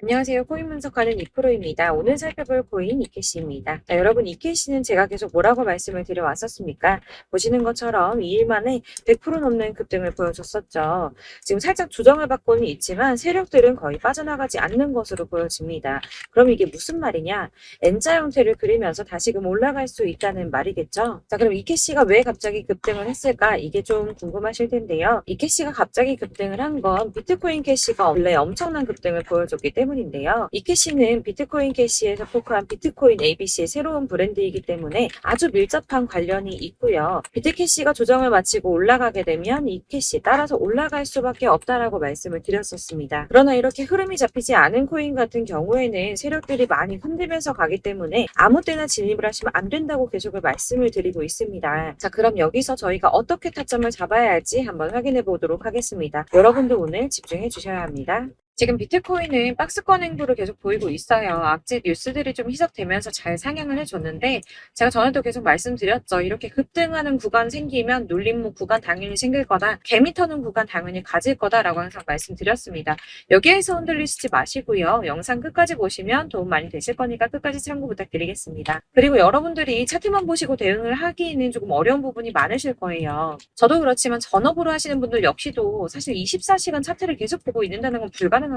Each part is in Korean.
안녕하세요. 코인 분석하는 이프로입니다. 오늘 살펴볼 코인 이캐시입니다. 자, 여러분 이캐시는 제가 계속 뭐라고 말씀을 드려왔었습니까? 보시는 것처럼 2일 만에 100% 넘는 급등을 보여줬었죠. 지금 살짝 조정을 받고는 있지만 세력들은 거의 빠져나가지 않는 것으로 보여집니다. 그럼 이게 무슨 말이냐? N자 형태를 그리면서 다시금 올라갈 수 있다는 말이겠죠? 자, 그럼 이캐시가 왜 갑자기 급등을 했을까? 이게 좀 궁금하실 텐데요. 이캐시가 갑자기 급등을 한 건 비트코인 캐시가 원래 엄청난 급등을 보여줬기 때문인데요. 이 캐시는 비트코인 캐시에 속한 비트코인 ABC의 새로운 브랜드이기 때문에 아주 밀접한 관련이 있고요. 비트캐시가 조정을 마치고 올라가게 되면 이 캐시 따라서 올라갈 수밖에 없다라고 말씀을 드렸었습니다. 그러나 이렇게 흐름이 잡히지 않은 코인 같은 경우에는 세력들이 많이 흔들면서 가기 때문에 아무 때나 진입을 하시면 안 된다고 계속을 말씀을 드리고 있습니다. 자, 그럼 여기서 저희가 어떻게 타점을 잡아야 할지 한번 확인해 보도록 하겠습니다. 여러분도 오늘 집중해 주셔야 합니다. 지금 비트코인은 박스권 행보를 계속 보이고 있어요. 악재 뉴스들이 좀 희석되면서 잘 상향을 해줬는데 제가 전에도 계속 말씀드렸죠. 이렇게 급등하는 구간 생기면 눌림목 구간 당연히 생길 거다. 개미 터는 구간 당연히 가질 거다라고 항상 말씀드렸습니다. 여기에서 흔들리시지 마시고요. 영상 끝까지 보시면 도움 많이 되실 거니까 끝까지 참고 부탁드리겠습니다. 그리고 여러분들이 차트만 보시고 대응을 하기에는 조금 어려운 부분이 많으실 거예요. 저도 그렇지만 전업으로 하시는 분들 역시도 사실 24시간 차트를 계속 보고 있는다는 건 불가능하거든요.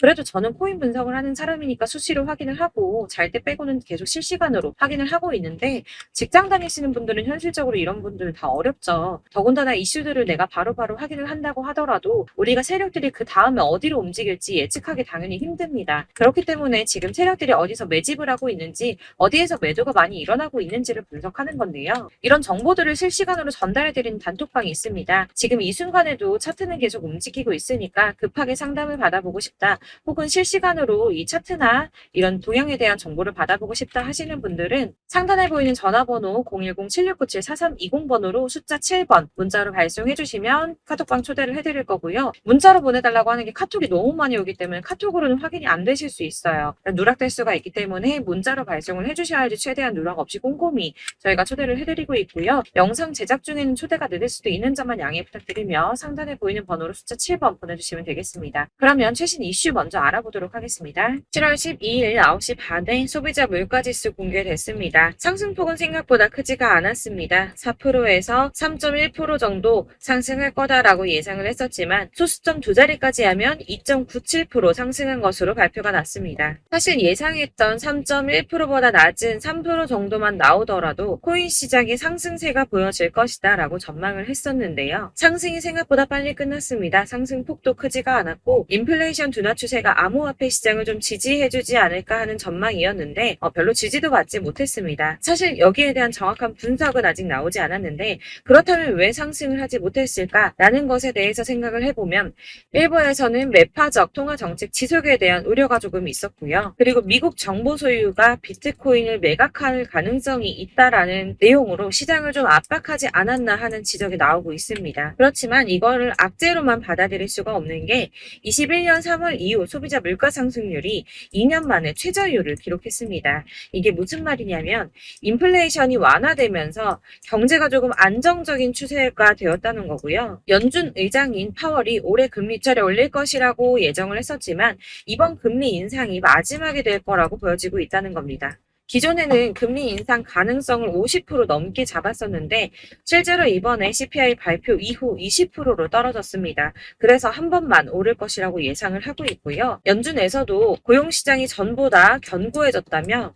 그래도 저는 코인 분석을 하는 사람이니까 수시로 확인을 하고 잘 때 빼고는 계속 실시간으로 확인을 하고 있는데 직장 다니시는 분들은 현실적으로 이런 분들은 다 어렵죠. 더군다나 이슈들을 내가 바로바로 확인을 한다고 하더라도 우리가 세력들이 그 다음에 어디로 움직일지 예측하기 당연히 힘듭니다. 그렇기 때문에 지금 세력들이 어디서 매집을 하고 있는지 어디에서 매도가 많이 일어나고 있는지를 분석하는 건데요. 이런 정보들을 실시간으로 전달해드리는 단톡방이 있습니다. 지금 이 순간에도 차트는 계속 움직이고 있으니까 급하게 상담을 받아보고 싶다. 혹은 실시간으로 이 차트나 이런 동향에 대한 정보를 받아보고 싶다 하시는 분들은 상단에 보이는 전화번호 010-7697-4320번으로 숫자 7번 문자로 발송해 주시면 카톡방 초대를 해드릴 거고요. 문자로 보내달라고 하는 게 카톡이 너무 많이 오기 때문에 카톡으로는 확인이 안 되실 수 있어요. 누락될 수가 있기 때문에 문자로 발송을 해주셔야지 최대한 누락 없이 꼼꼼히 저희가 초대를 해드리고 있고요. 영상 제작 중에는 초대가 늦을 수도 있는 점만 양해 부탁드리며 상단에 보이는 번호로 숫자 7번 보내주시면 되겠습니다. 그러면 최신 이슈 먼저 알아보도록 하겠습니다. 7월 12일 9시 반에 소비자 물가지수 공개됐습니다. 상승폭은 생각보다 크지가 않았습니다. 4%에서 3.1% 정도 상승할 거다라고 예상을 했었지만 소수점 두 자리까지 하면 2.97% 상승한 것으로 발표가 났습니다. 사실 예상했던 3.1%보다 낮은 3% 정도만 나오더라도 코인 시장의 상승세가 보여질 것이다 라고 전망을 했었는데요. 상승이 생각보다 빨리 끝났습니다. 상승폭도 크지가 않았고 인플레이션 둔화 추세가 암호화폐 시장을 좀 지지해주지 않을까 하는 전망이었는데 별로 지지도 받지 못했습니다. 사실 여기에 대한 정확한 분석은 아직 나오지 않았는데 그렇다면 왜 상승을 하지 못했을까라는 것에 대해서 생각을 해보면 일부에서는 매파적 통화 정책 지속에 대한 우려가 조금 있었고요. 그리고 미국 정보 소유가 비트코인을 매각할 가능성이 있다라는 내용으로 시장을 좀 압박하지 않았나 하는 지적이 나오고 있습니다. 그렇지만 이거를 악재로만 받아들일 수가 없는 게 21년 3월 이후 소비자 물가 상승률이 2년 만에 최저율을 기록했습니다. 이게 무슨 말이냐면 인플레이션이 완화되면서 경제가 조금 안정적인 추세가 되었다는 거고요. 연준 의장인 파월이 올해 금리 차례 올릴 것이라고 예정을 했었지만 이번 금리 인상이 마지막이 될 거라고 보여지고 있다는 겁니다. 기존에는 금리 인상 가능성을 50% 넘게 잡았었는데 실제로 이번에 CPI 발표 이후 20%로 떨어졌습니다. 그래서 한 번만 오를 것이라고 예상을 하고 있고요. 연준에서도 고용시장이 전보다 견고해졌다며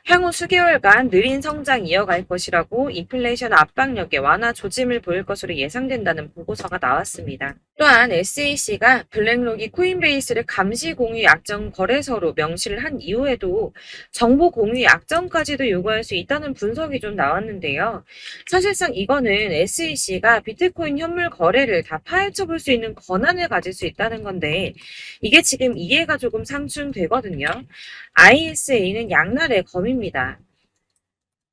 향후 수개월간 느린 성장 이어갈 것이라고 인플레이션 압박력에 완화 조짐을 보일 것으로 예상된다는 보고서가 나왔습니다. 또한 SEC가 블랙록이 코인베이스를 감시 공유 약정 거래소로 명시를 한 이후에도 정보 공유 약정까지도 요구할 수 있다는 분석이 좀 나왔는데요. 사실상 이거는 SEC가 비트코인 현물 거래를 다 파헤쳐 볼 수 있는 권한을 가질 수 있다는 건데 이게 지금 이해가 조금 상충되거든요. ISA는 양날의 검입니다.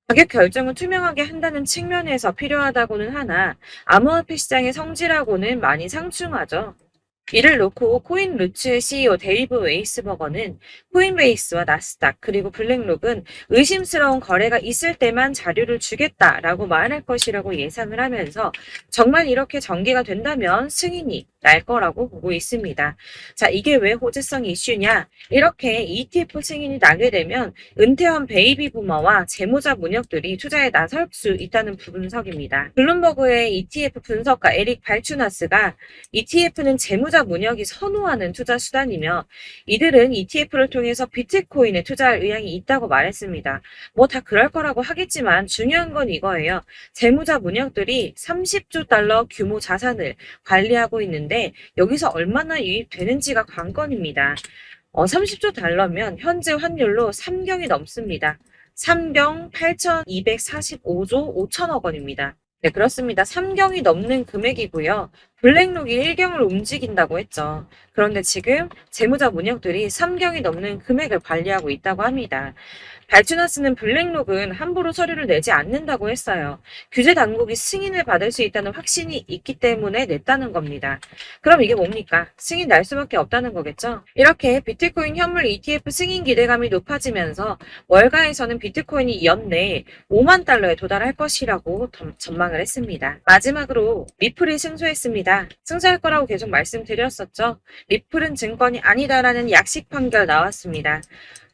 가격 결정을 투명하게 한다는 측면에서 필요하다고는 하나 암호화폐 시장의 성질하고는 많이 상충하죠. 이를 놓고 코인루츠의 CEO 데이브 웨이스버거는 코인베이스와 나스닥 그리고 블랙록은 의심스러운 거래가 있을 때만 자료를 주겠다라고 말할 것이라고 예상을 하면서 정말 이렇게 전개가 된다면 승인이 날 거라고 보고 있습니다. 자, 이게 왜 호재성 이슈냐? 이렇게 ETF 승인이 나게 되면 은퇴한 베이비 부머와 재무자 문역들이 투자에 나설 수 있다는 분석입니다. 블룸버그의 ETF 분석가 에릭 발추나스가 ETF는 재무자 문역이 선호하는 투자 수단이며 이들은 ETF를 통해서 비트코인에 투자할 의향이 있다고 말했습니다. 뭐 다 그럴 거라고 하겠지만 중요한 건 이거예요. 재무자 문역들이 30조 달러 규모 자산을 관리하고 있는데 여기서 얼마나 유입되는지가 관건입니다. 30조 달러면 현재 환율로 3경이 넘습니다. 3경 8,245조 5천억 원입니다. 네, 그렇습니다. 3경이 넘는 금액이고요. 블랙록이 1경을 움직인다고 했죠. 그런데 지금 재무자 문역들이 3경이 넘는 금액을 관리하고 있다고 합니다. 발주나스는 블랙록은 함부로 서류를 내지 않는다고 했어요. 규제 당국이 승인을 받을 수 있다는 확신이 있기 때문에 냈다는 겁니다. 그럼 이게 뭡니까? 승인 날 수밖에 없다는 거겠죠? 이렇게 비트코인 현물 ETF 승인 기대감이 높아지면서 월가에서는 비트코인이 연내 5만 달러에 도달할 것이라고 전망을 했습니다. 마지막으로 리플이 승소했습니다. 승소할 거라고 계속 말씀드렸었죠. 리플은 증권이 아니다라는 약식 판결 나왔습니다.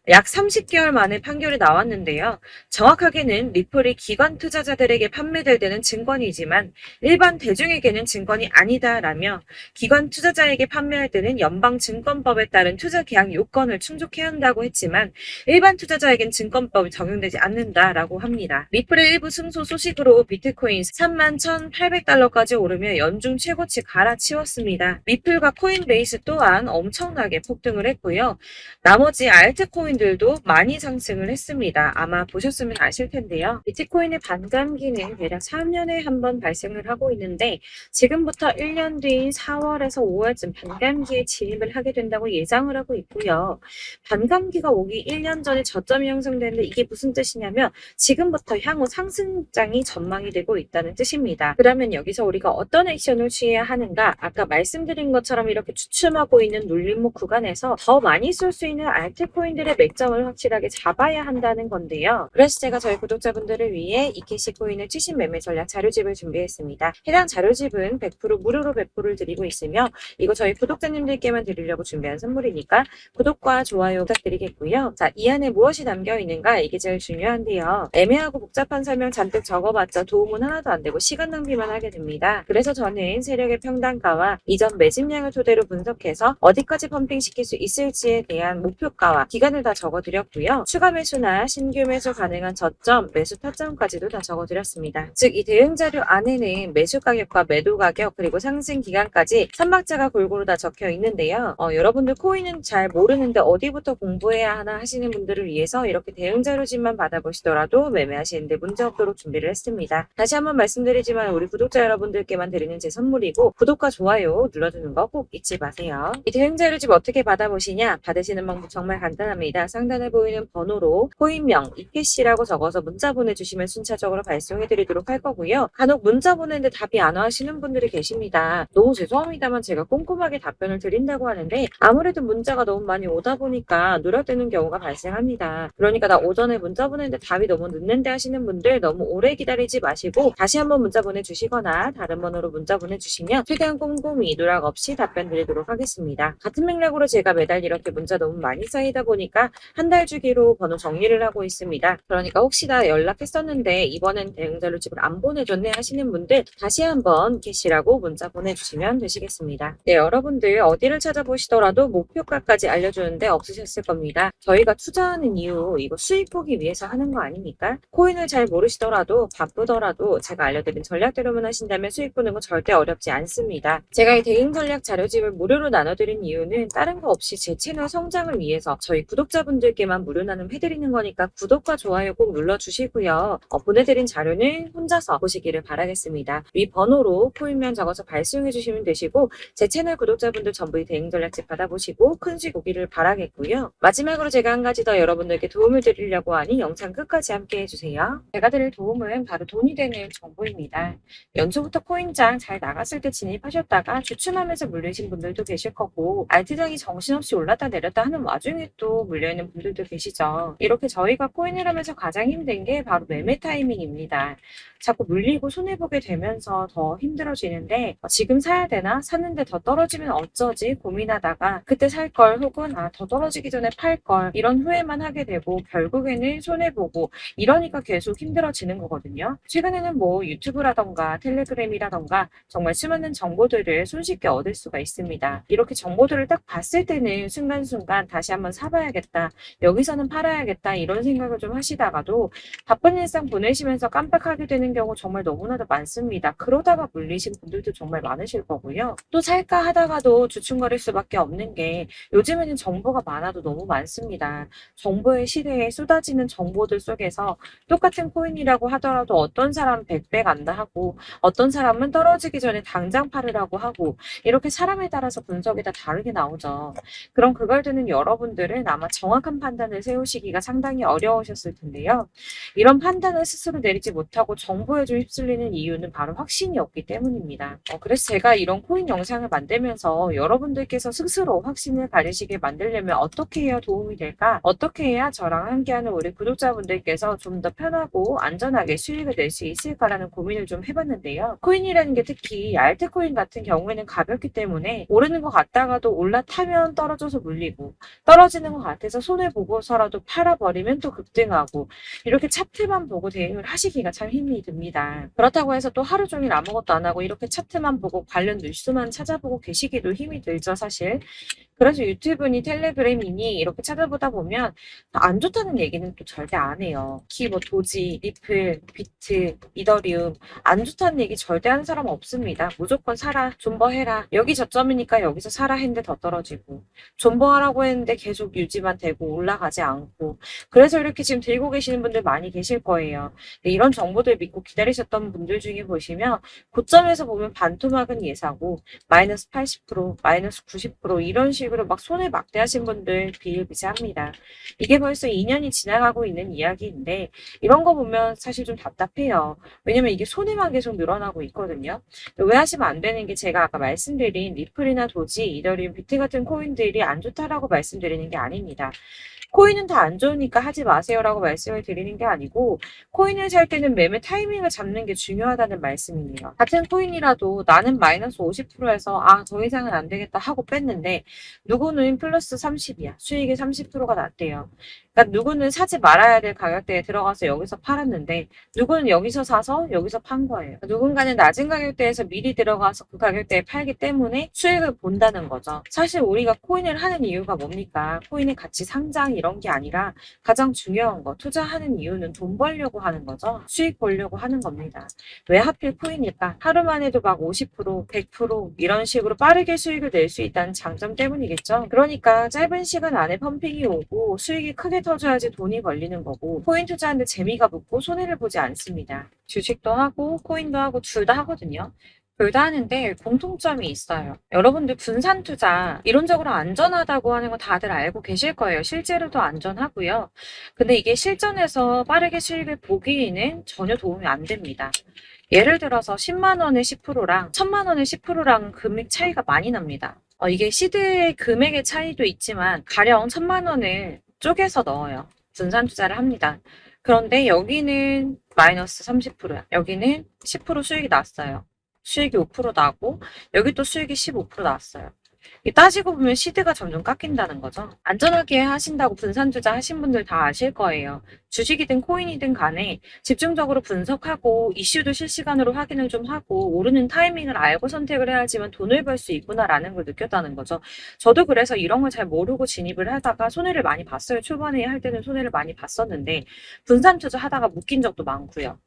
약 30개월 만에 판결이 나왔는데요. 정확하게는 리플이 기관 투자자들에게 판매될 때는 증권이지만 일반 대중에게는 증권이 아니다라며 기관 투자자에게 판매할 때는 연방증권법에 따른 투자 계약 요건을 충족해야 한다고 했지만 일반 투자자에겐 증권법이 적용되지 않는다라고 합니다. 리플의 일부 승소 소식으로 비트코인 31,800달러까지 오르며 연중 최고치 갈아치웠습니다. 리플과 코인베이스 또한 엄청나게 폭등을 했고요. 나머지 알트코인들도 많이 상승을 했습니다. 아마 보셨으면 아실 텐데요. 비트코인의 반감기는 대략 3년에 한 번 발생을 하고 있는데 지금부터 1년 뒤인 4월에서 5월쯤 반감기에 진입을 하게 된다고 예상을 하고 있고요. 반감기가 오기 1년 전에 저점이 형성되는데 이게 무슨 뜻이냐면 지금부터 향후 상승장이 전망이 되고 있다는 뜻입니다. 그러면 여기서 우리가 어떤 액션을 취해야 하는가? 아까 말씀드린 것처럼 이렇게 추춤하고 있는 눌림목 구간에서 더 많이 쏠 수 있는 알트코인들의 맥점을 확실하게 잡아야 한다는 건데요. 그래서 제가 저희 구독자분들을 위해 이캐시 코인의 최신 매매 전략 자료집을 준비했습니다. 해당 자료집은 100% 무료로 배포를 드리고 있으며 이거 저희 구독자님들께만 드리려고 준비한 선물이니까 구독과 좋아요 부탁드리겠고요. 자, 이 안에 무엇이 담겨 있는가? 이게 제일 중요한데요. 애매하고 복잡한 설명 잔뜩 적어봤자 도움은 하나도 안 되고 시간 낭비만 하게 됩니다. 그래서 저는 세력의 평단가와 이전 매집량을 토대로 분석해서 어디까지 펌핑시킬 수 있을지에 대한 목표가와 기간을 다 적어드렸고요. 추가 매수나 신규 매수 가능한 저점, 매수 타점까지도 다 적어드렸습니다. 즉 이 대응 자료 안에는 매수 가격과 매도 가격 그리고 상승 기간까지 삼박자가 골고루 다 적혀 있는데요. 여러분들 코인은 잘 모르는데 어디부터 공부해야 하나 하시는 분들을 위해서 이렇게 대응 자료집만 받아보시더라도 매매하시는데 문제 없도록 준비를 했습니다. 다시 한번 말씀드리지만 우리 구독자 여러분들께만 드리는 제 선물이고 구독과 좋아요 눌러주는 거 꼭 잊지 마세요. 이 대응 자료집 어떻게 받아보시냐? 받으시는 방법 정말 간단합니다. 상단에 보이는 번호로 코인명 이캐시라고 적어서 문자 보내주시면 순차적으로 발송해드리도록 할 거고요. 간혹 문자 보내는데 답이 안 와 하시는 분들이 계십니다. 너무 죄송합니다만 제가 꼼꼼하게 답변을 드린다고 하는데 아무래도 문자가 너무 많이 오다 보니까 누락되는 경우가 발생합니다. 그러니까 나 오전에 문자 보내는데 답이 너무 늦는데 하시는 분들 너무 오래 기다리지 마시고 다시 한번 문자 보내주시거나 다른 번호로 문자 보내주시면 최대한 꼼꼼히 누락 없이 답변 드리도록 하겠습니다. 같은 맥락으로 제가 매달 이렇게 문자 너무 많이 쌓이다 보니까 한 달 주기로 번호 정리를 하고 있습니다. 그러니까 혹시나 연락했었는데 이번엔 대응 자료집을 안 보내줬네 하시는 분들 다시 한번 캐시라고 문자 보내주시면 되시겠습니다. 네, 여러분들 어디를 찾아보시더라도 목표가까지 알려주는데 없으셨을 겁니다. 저희가 투자하는 이유 이거 수익 보기 위해서 하는 거 아닙니까? 코인을 잘 모르시더라도 바쁘더라도 제가 알려드린 전략대로만 하신다면 수익 보는 건 절대 어렵지 않습니다. 제가 이 대응 전략 자료집을 무료로 나눠드린 이유는 다른 거 없이 제 채널 성장을 위해서 저희 구독자분들께만 무료 나눔해드리는 거니까 구독과 좋아요 꼭 눌러주시고요. 보내드린 자료는 혼자서 보시기를 바라겠습니다. 위 번호로 코인명 적어서 발송해주시면 되시고 제 채널 구독자분들 전부 이 대응 전략집 받아보시고 큰 수익 오기를 바라겠고요. 마지막으로 제가 한 가지 더 여러분들께 도움을 드리려고 하니 영상 끝까지 함께 해주세요. 제가 드릴 도움은 바로 돈이 되는 정보입니다. 연초부터 코인장 잘 나갔을 때 진입하셨다가 주춤하면서 물리신 분들도 계실 거고 알트장이 정신없이 올랐다 내렸다 하는 와중에 또 물린 몰려있는 분들도 계시죠. 이렇게 저희가 코인을 하면서 가장 힘든 게 바로 매매 타이밍입니다. 자꾸 물리고 손해보게 되면서 더 힘들어지는데 지금 사야 되나? 샀는데 더 떨어지면 어쩌지? 고민하다가 그때 살 걸 혹은 더 떨어지기 전에 팔 걸 이런 후회만 하게 되고 결국에는 손해보고 이러니까 계속 힘들어지는 거거든요. 최근에는 뭐 유튜브라던가 텔레그램이라던가 정말 수많은 정보들을 손쉽게 얻을 수가 있습니다. 이렇게 정보들을 딱 봤을 때는 순간순간 다시 한번 사봐야겠다. 여기서는 팔아야겠다. 이런 생각을 좀 하시다가도 바쁜 일상 보내시면서 깜빡하게 되는 경우 정말 너무나도 많습니다. 그러다가 물리신 분들도 정말 많으실 거고요. 또 살까 하다가도 주춤거릴 수밖에 없는 게 요즘에는 정보가 많아도 너무 많습니다. 정보의 시대에 쏟아지는 정보들 속에서 똑같은 코인이라고 하더라도 어떤 사람은 100배 간다 하고 어떤 사람은 떨어지기 전에 당장 팔으라고 하고 이렇게 사람에 따라서 분석이 다 다르게 나오죠. 그럼 그걸 듣는 여러분들은 아마 정확한 판단을 세우시기가 상당히 어려우셨을 텐데요. 이런 판단을 스스로 내리지 못하고 정보에 좀 휩쓸리는 이유는 바로 확신이 없기 때문입니다. 그래서 제가 이런 코인 영상을 만들면서 여러분들께서 스스로 확신을 가지시게 만들려면 어떻게 해야 도움이 될까? 어떻게 해야 저랑 함께하는 우리 구독자분들께서 좀 더 편하고 안전하게 수익을 낼 수 있을까라는 고민을 좀 해봤는데요. 코인이라는 게 특히 알트코인 같은 경우에는 가볍기 때문에 오르는 것 같다가도 올라타면 떨어져서 물리고 떨어지는 것 같아서 손해보고서라도 팔아버리면 또 급등하고 이렇게 차트만 보고 대응을 하시기가 참 힘이 듭니다. 그렇다고 해서 또 하루 종일 아무것도 안 하고 이렇게 차트만 보고 관련 뉴스만 찾아보고 계시기도 힘이 들죠, 사실. 그래서 유튜브니 텔레그램이니 이렇게 찾아보다 보면 안 좋다는 얘기는 또 절대 안 해요. 특히 뭐 도지, 리플, 비트, 이더리움 안 좋다는 얘기 절대 하는 사람 없습니다. 무조건 사라, 존버해라. 여기 저점이니까 여기서 사라 했는데 더 떨어지고 존버하라고 했는데 계속 유지만 되고 올라가지 않고 그래서 이렇게 지금 들고 계시는 분들 많이 계실 거예요. 이런 정보들 믿고 기다리셨던 분들 중에 보시면 고점에서 보면 반토막은 예사고 마이너스 80%, 마이너스 90% 이런 식으로 막 손해 막대하신 분들 비일비재합니다. 이게 벌써 2년이 지나가고 있는 이야기인데 이런 거 보면 사실 좀 답답해요. 왜냐면 이게 손해만 계속 늘어나고 있거든요. 왜 하시면 안 되는 게 제가 아까 말씀드린 리플이나 도지, 이더리움, 비트 같은 코인들이 안 좋다라고 말씀드리는 게 아닙니다. 코인은 다 안 좋으니까 하지 마세요라고 말씀을 드리는 게 아니고 코인을 살 때는 매매 타이밍을 잡는 게 중요하다는 말씀이에요. 같은 코인이라도 나는 마이너스 50%에서 더 이상은 안 되겠다 하고 뺐는데 누구는 플러스 30이야. 수익이 30%가 났대요. 그러니까 누구는 사지 말아야 될 가격대에 들어가서 여기서 팔았는데 누구는 여기서 사서 여기서 판 거예요. 누군가는 낮은 가격대에서 미리 들어가서 그 가격대에 팔기 때문에 수익을 본다는 거죠. 사실 우리가 코인을 하는 이유가 뭡니까? 코인의 가치 상장 이런 게 아니라 가장 중요한 거 투자하는 이유는 돈 벌려고 하는 거죠. 수익 보려고 하는 겁니다. 왜 하필 코인일까? 하루만 해도 막 50%, 100% 이런 식으로 빠르게 수익을 낼 수 있다는 장점 때문이겠죠. 그러니까 짧은 시간 안에 펌핑이 오고 수익이 크게 터져야지 돈이 벌리는 거고 코인 투자하는데 재미가 붙고 손해를 보지 않습니다. 주식도 하고 코인도 하고 둘 다 하거든요. 둘 다 하는데 공통점이 있어요. 여러분들 분산 투자 이론적으로 안전하다고 하는 거 다들 알고 계실 거예요. 실제로도 안전하고요. 근데 이게 실전에서 빠르게 수익을 보기에는 전혀 도움이 안 됩니다. 예를 들어서 10만 원의 10%랑 1000만 원의 10%랑 금액 차이가 많이 납니다. 이게 시드의 금액의 차이도 있지만 가령 1000만 원을 쪼개서 넣어요. 분산 투자를 합니다. 그런데 여기는 마이너스 30%야. 여기는 10% 수익이 났어요. 수익이 5% 나고 여기 또 수익이 15% 나왔어요. 따지고 보면 시드가 점점 깎인다는 거죠. 안전하게 하신다고 분산 투자 하신 분들 다 아실 거예요. 주식이든 코인이든 간에 집중적으로 분석하고 이슈도 실시간으로 확인을 좀 하고 오르는 타이밍을 알고 선택을 해야지만 돈을 벌 수 있구나라는 걸 느꼈다는 거죠. 저도 그래서 이런 걸 잘 모르고 진입을 하다가 손해를 많이 봤어요. 초반에 할 때는 손해를 많이 봤었는데 분산 투자 하다가 묶인 적도 많고요.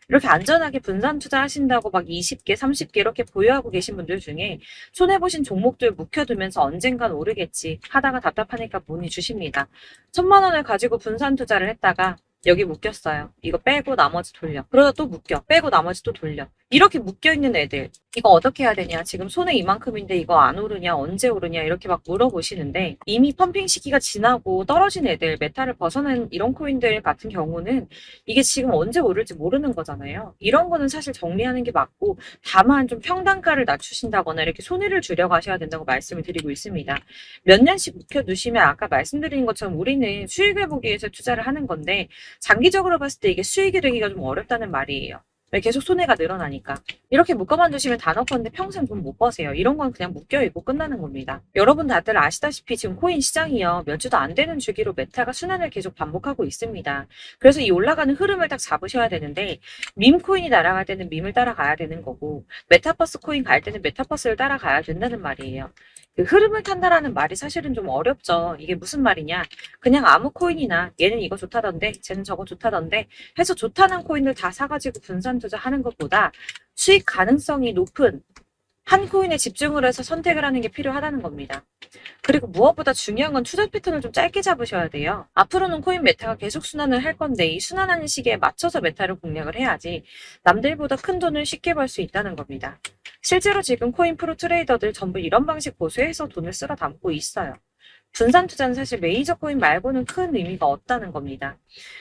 이렇게 안전하게 분산 투자하신다고 막 20개, 30개 이렇게 보유하고 계신 분들 중에 손해보신 종목들 묵혀두면서 언젠간 오르겠지 하다가 답답하니까 문의 주십니다. 1000만 원을 가지고 분산 투자를 했다가 여기 묶였어요. 이거 빼고 나머지 돌려. 그러다 또 묶여. 빼고 나머지 또 돌려. 이렇게 묶여있는 애들. 이거 어떻게 해야 되냐? 지금 손에 이만큼인데 이거 안 오르냐? 언제 오르냐? 이렇게 막 물어보시는데 이미 펌핑 시기가 지나고 떨어진 애들, 메타를 벗어난 이런 코인들 같은 경우는 이게 지금 언제 오를지 모르는 거잖아요. 이런 거는 사실 정리하는 게 맞고 다만 좀 평단가를 낮추신다거나 이렇게 손해를 줄여가셔야 된다고 말씀을 드리고 있습니다. 몇 년씩 묵혀두시면 아까 말씀드린 것처럼 우리는 수익을 보기 위해서 투자를 하는 건데 장기적으로 봤을 때 이게 수익이 되기가 좀 어렵다는 말이에요. 왜 계속 손해가 늘어나니까. 이렇게 묶어만 두시면 다 넣었는데 평생 돈 못 버세요. 이런 건 그냥 묶여있고 끝나는 겁니다. 여러분 다들 아시다시피 지금 코인 시장이요. 몇 주도 안 되는 주기로 메타가 순환을 계속 반복하고 있습니다. 그래서 이 올라가는 흐름을 딱 잡으셔야 되는데 밈 코인이 날아갈 때는 밈을 따라가야 되는 거고 메타버스 코인 갈 때는 메타버스를 따라가야 된다는 말이에요. 그 흐름을 탄다라는 말이 사실은 좀 어렵죠. 이게 무슨 말이냐. 그냥 아무 코인이나 얘는 이거 좋다던데 쟤는 저거 좋다던데 해서 좋다는 코인들 다 사가지고 분산 투자하는 것보다 수익 가능성이 높은 한 코인에 집중을 해서 선택을 하는 게 필요하다는 겁니다. 그리고 무엇보다 중요한 건 투자 패턴을 좀 짧게 잡으셔야 돼요. 앞으로는 코인 메타가 계속 순환을 할 건데 이 순환하는 시기에 맞춰서 메타를 공략을 해야지 남들보다 큰 돈을 쉽게 벌 수 있다는 겁니다. 실제로 지금 코인 프로 트레이더들 전부 이런 방식 고수해서 돈을 쓸어 담고 있어요. 분산 투자는 사실 메이저 코인 말고는 큰 의미가 없다는 겁니다.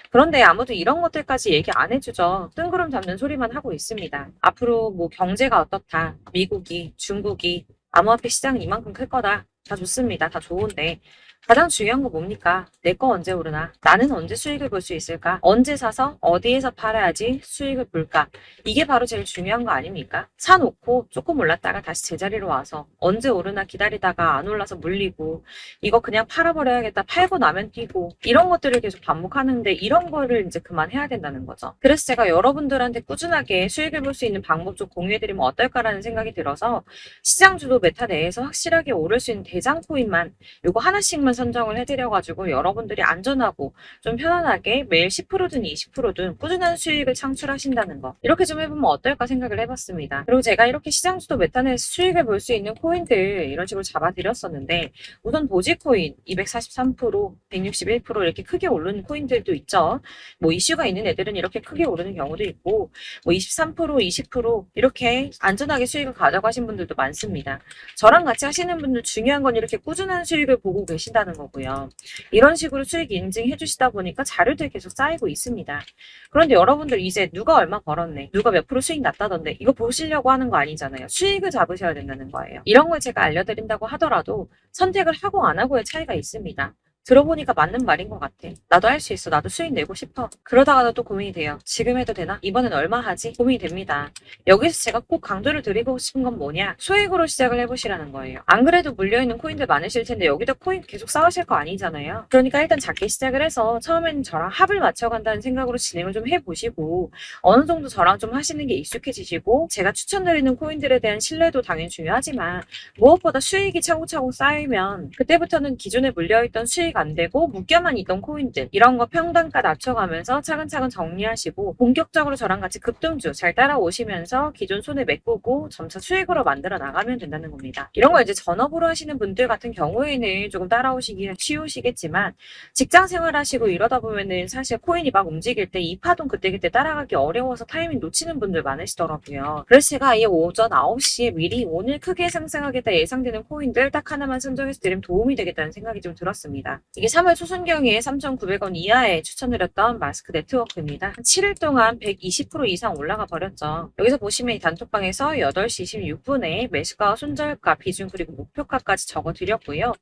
그런데 아무도 이런 것들까지 얘기 안 해주죠. 뜬구름 잡는 소리만 하고 있습니다. 앞으로 뭐 경제가 어떻다, 미국이, 중국이, 암호화폐 시장은 이만큼 클 거다. 다 좋습니다. 다 좋은데 가장 중요한 거 뭡니까? 내 거 언제 오르나? 나는 언제 수익을 볼 수 있을까? 언제 사서 어디에서 팔아야지 수익을 볼까? 이게 바로 제일 중요한 거 아닙니까? 사놓고 조금 올랐다가 다시 제자리로 와서 언제 오르나 기다리다가 안 올라서 물리고 이거 그냥 팔아버려야겠다. 팔고 나면 뛰고 이런 것들을 계속 반복하는데 이런 거를 이제 그만해야 된다는 거죠. 그래서 제가 여러분들한테 꾸준하게 수익을 볼 수 있는 방법 좀 공유해드리면 어떨까라는 생각이 들어서 시장 주도 메타 내에서 확실하게 오를 수 있는 대장 코인만 요거 하나씩만 선정을 해드려가지고 여러분들이 안전하고 좀 편안하게 매일 10%든 20%든 꾸준한 수익을 창출하신다는 거 이렇게 좀 해보면 어떨까 생각을 해봤습니다. 그리고 제가 이렇게 시장주도 메타내에서 수익을 볼 수 있는 코인들 이런 식으로 잡아드렸었는데 우선 도지코인 243%, 161% 이렇게 크게 오르는 코인들도 있죠. 뭐 이슈가 있는 애들은 이렇게 크게 오르는 경우도 있고 뭐 23%, 20% 이렇게 안전하게 수익을 가져가신 분들도 많습니다. 저랑 같이 하시는 분들 중요한 건 이렇게 꾸준한 수익을 보고 계신다는 거고요. 이런 식으로 수익 인증해 주시다 보니까 자료들이 계속 쌓이고 있습니다. 그런데 여러분들 이제 누가 얼마 벌었네, 누가 몇 프로 수익 났다던데 이거 보시려고 하는 거 아니잖아요. 수익을 잡으셔야 된다는 거예요. 이런 걸 제가 알려드린다고 하더라도 선택을 하고 안 하고의 차이가 있습니다. 들어보니까 맞는 말인 것 같아. 나도 할 수 있어. 나도 수익 내고 싶어. 그러다가도 또 고민이 돼요. 지금 해도 되나? 이번엔 얼마 하지? 고민이 됩니다. 여기서 제가 꼭 강조를 드리고 싶은 건 뭐냐? 소액으로 시작을 해보시라는 거예요. 안 그래도 물려있는 코인들 많으실 텐데 여기다 코인 계속 쌓으실 거 아니잖아요. 그러니까 일단 작게 시작을 해서 처음에는 저랑 합을 맞춰간다는 생각으로 진행을 좀 해보시고 어느 정도 저랑 좀 하시는 게 익숙해지시고 제가 추천드리는 코인들에 대한 신뢰도 당연히 중요하지만 무엇보다 수익이 차곡차곡 쌓이면 그때부터는 기존에 물려있던 수익 안 되고 묶여만 있던 코인들 이런 거 평단가 낮춰가면서 차근차근 정리하시고 본격적으로 저랑 같이 급등주 잘 따라오시면서 기존 손해 메꾸고 점차 수익으로 만들어 나가면 된다는 겁니다. 이런 거 이제 전업으로 하시는 분들 같은 경우에는 조금 따라오시기 쉬우시겠지만 직장 생활하시고 이러다 보면은 사실 코인이 막 움직일 때 이 파동 그때그때 따라가기 어려워서 타이밍 놓치는 분들 많으시더라고요. 그래서 제가 아예 오전 9시에 미리 오늘 크게 상승하겠다 예상되는 코인들 딱 하나만 선정해서 드리면 도움이 되겠다는 생각이 좀 들었습니다. 이게 3월 초순경에 3,900원 이하에 추천드렸던 마스크 네트워크입니다. 7일 동안 120% 이상 올라가 버렸죠. 여기서 보시면 이 단톡방에서 8시 26분에 매수가, 손절가, 비중 그리고 목표가까지 적어드렸고요.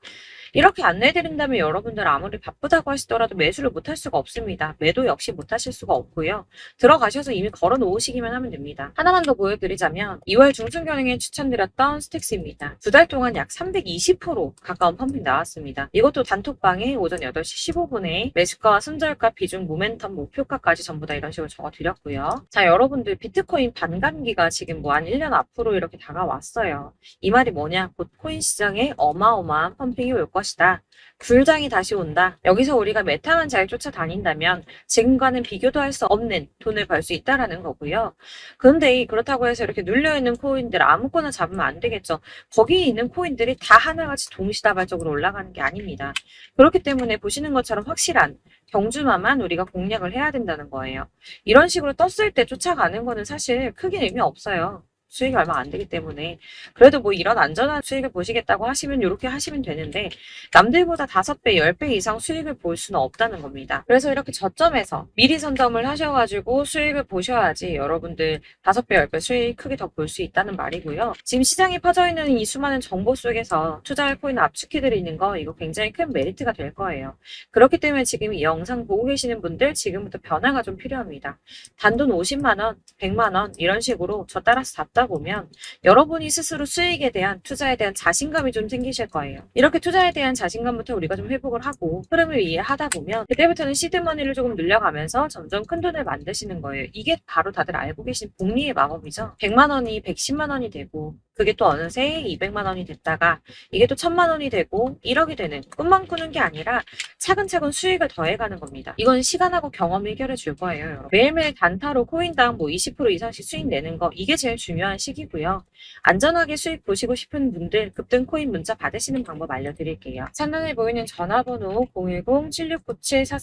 이렇게 안내해드린다면 여러분들 아무리 바쁘다고 하시더라도 매수를 못할 수가 없습니다. 매도 역시 못하실 수가 없고요. 들어가셔서 이미 걸어 놓으시기만 하면 됩니다. 하나만 더 보여드리자면 2월 중순경에 추천드렸던 스택스입니다. 2달 동안 약 320% 가까운 펌핑 나왔습니다. 이것도 단톡방에 오전 8시 15분에 매수가와 손절가, 비중, 모멘텀, 목표가까지 전부 다 이런 식으로 적어드렸고요. 자, 여러분들 비트코인 반감기가 지금 뭐 한 1년 앞으로 이렇게 다가왔어요. 이 말이 뭐냐? 곧 코인 시장에 어마어마한 펌핑이 올 것이다. 굴장이 다시 온다. 여기서 우리가 메타만 잘 쫓아다닌다면 지금과는 비교도 할 수 없는 돈을 벌 수 있다라는 거고요. 그런데 그렇다고 해서 이렇게 눌려있는 코인들 아무거나 잡으면 안 되겠죠. 거기에 있는 코인들이 다 하나같이 동시다발적으로 올라가는 게 아닙니다. 그렇기 때문에 보시는 것처럼 확실한 경주마만 우리가 공략을 해야 된다는 거예요. 이런 식으로 떴을 때 쫓아가는 거는 사실 크게 의미 없어요. 수익이 얼마 안 되기 때문에. 그래도 뭐 이런 안전한 수익을 보시겠다고 하시면 이렇게 하시면 되는데 남들보다 5배, 10배 이상 수익을 볼 수는 없다는 겁니다. 그래서 이렇게 저점에서 미리 선점을 하셔가지고 수익을 보셔야지 여러분들 5배, 10배 수익 크게 더 볼 수 있다는 말이고요. 지금 시장에 퍼져 있는 이 수많은 정보 속에서 투자할 코인을 압축해드리는 거 이거 굉장히 큰 메리트가 될 거예요. 그렇기 때문에 지금 이 영상 보고 계시는 분들 지금부터 변화가 좀 필요합니다. 단돈 50만 원, 100만 원 이런 식으로 저 따라서 잡다 보면 여러분이 스스로 수익에 대한 투자에 대한 자신감이 좀 생기실 거예요. 이렇게 투자에 대한 자신감부터 우리가 좀 회복을 하고 흐름을 이해하다 보면 그때부터는 시드머니를 조금 늘려가면서 점점 큰 돈을 만드시는 거예요. 이게 바로 다들 알고 계신 복리의 마법이죠. 100만 원이 110만 원이 되고 그게 또 어느새 200만 원이 됐다가 이게 또 1000만 원이 되고 1억이 되는 꿈만 꾸는 게 아니라 차근차근 수익을 더해가는 겁니다. 이건 시간하고 경험이 해결해 줄 거예요. 여러분. 매일매일 단타로 코인당 뭐 20% 이상씩 수익 내는 거 이게 제일 중요한 시기고요. 안전하게 수익 보시고 싶은 분들 급등 코인 문자 받으시는 방법 알려드릴게요. 상단에 보이는 전화번호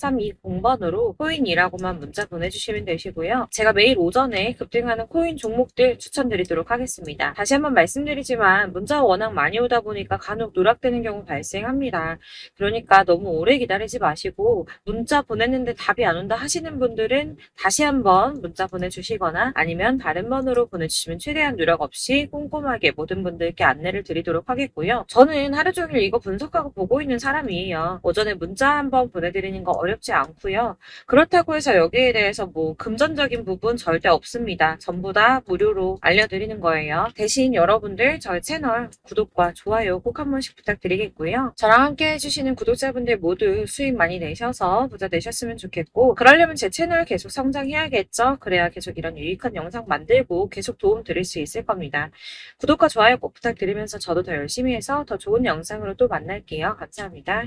010-7697-4320번으로 코인이라고만 문자 보내주시면 되시고요. 제가 매일 오전에 급등하는 코인 종목들 추천드리도록 하겠습니다. 다시 한번 말씀드리지만 문자가 워낙 많이 오다 보니까 간혹 누락되는 경우 발생합니다. 그러니까 너무 오래 기다리지 마시고 문자 보냈는데 답이 안 온다 하시는 분들은 다시 한번 문자 보내주시거나 아니면 다른 번호로 보내주시면 최대한 누락 없이 꼼꼼하게 모든 분들께 안내를 드리도록 하겠고요. 저는 하루 종일 이거 분석하고 보고 있는 사람이에요. 오전에 문자 한번 보내드리는 거 어렵지 않고요. 그렇다고 해서 여기에 대해서 뭐 금전적인 부분 절대 없습니다. 전부 다 무료로 알려드리는 거예요. 대신 여러분들 저희 채널 구독과 좋아요 꼭 한 번씩 부탁드리겠고요. 저랑 함께 해주시는 구독자분들 모두 수익 많이 내셔서 부자 되셨으면 좋겠고 그러려면 제 채널 계속 성장해야겠죠. 그래야 계속 이런 유익한 영상 만들고 계속 도움 드릴 수 있을 겁니다. 구독과 좋아요 꼭 부탁드리면서 저도 더 열심히 해서 더 좋은 영상으로 또 만날게요. 감사합니다.